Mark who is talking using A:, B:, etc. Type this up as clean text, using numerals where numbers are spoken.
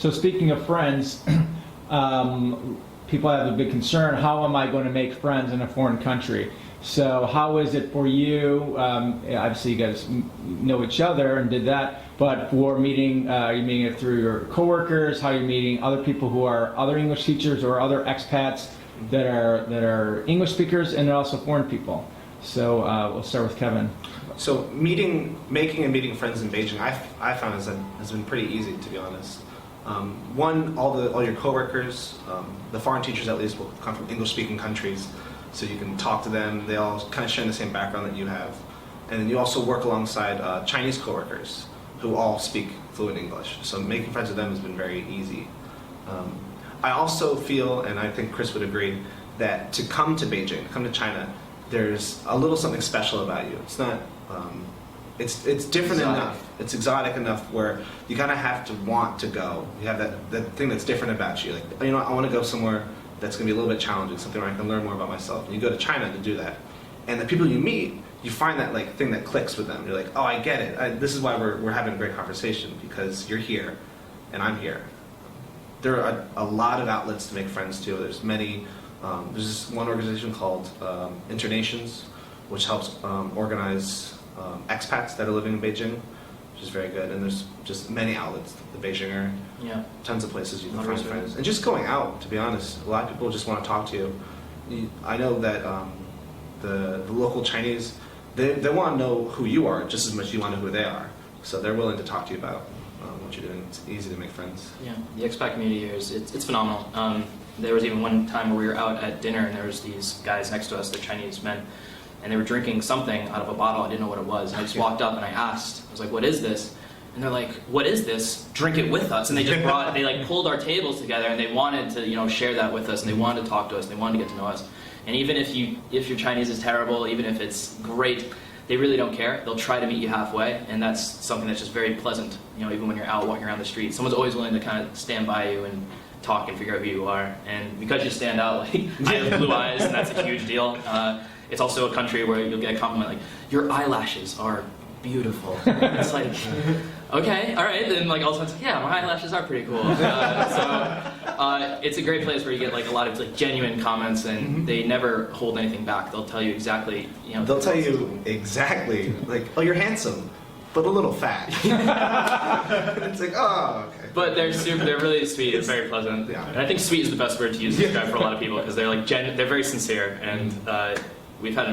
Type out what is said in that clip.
A: So speaking of friends, people have a big concern, how am I going to make friends in a foreign country? So how is it for you? Obviously you guys know each other and did that, but for meeting, are you meeting it through your coworkers? How are you meeting other people who are other English teachers or other expats that are English speakers and also foreign people? So we'll start with Kevin.
B: So making and meeting friends in Beijing, I found has been pretty easy, to be honest. One, all your coworkers, the foreign teachers at least, will come from English-speaking countries, so you can talk to them. They all kind of share the same background that you have, and then you also work alongside Chinese coworkers who all speak fluent English. So making friends with them has been very easy. I also feel, and I think Chris would agree, that to come to Beijing, to come to China, there's a little something special about you. It's not. It's different enough. It's exotic enough where you kind of have to want to go. You have that thing that's different about you. Like, you know, I want to go somewhere that's going to be a little bit challenging, something where I can learn more about myself. And you go to China to do that. And the people you meet, you find that like thing that clicks with them. You're like, oh, I get it. This is why we're having a great conversation, because you're here and I'm here. There are a lot of outlets to make friends too. There's many. There's this one organization called Internations, which helps organize expats that are living in Beijing, which is very good. And there's just many outlets. The Beijinger, tons of places you can find friends. And just going out, to be honest, a lot of people just want to talk to you. I know that the local Chinese, they want to know who you are just as much as you want to know who they are. So they're willing to talk to you about what you're doing. It's easy to make friends.
C: Yeah, the expat community here it's phenomenal. There was even one time where we were out at dinner and there was these guys next to us, they're Chinese men, and they were drinking something out of a bottle. I didn't know what it was. And I just walked up and I asked, I was like, what is this? And they're like, what is this? Drink it with us. And they just they like pulled our tables together and they wanted to, you know, share that with us, and they wanted to talk to us, and they wanted to get to know us. And even if your Chinese is terrible, even if it's great, they really don't care. They'll try to meet you halfway, and that's something that's just very pleasant. You know, even when you're out walking around the street, someone's always willing to kind of stand by you and talk and figure out who you are. And because you stand out, like, I have blue eyes, and that's a huge deal. It's also a country where you'll get a compliment like, your eyelashes are beautiful. It's like, okay, all right, then like all of a sudden, yeah, my eyelashes are pretty cool. It's a great place where you get like a lot of like genuine comments, and they never hold anything back. They'll tell you exactly, you know.
B: They'll tell you exactly, like, oh, you're handsome, but a little fat. It's like, oh, okay.
C: But they're really sweet. It's very pleasant.
B: Yeah.
C: And I think sweet is the best word to use to describe for a lot of people, because they're like they're very sincere, and we've had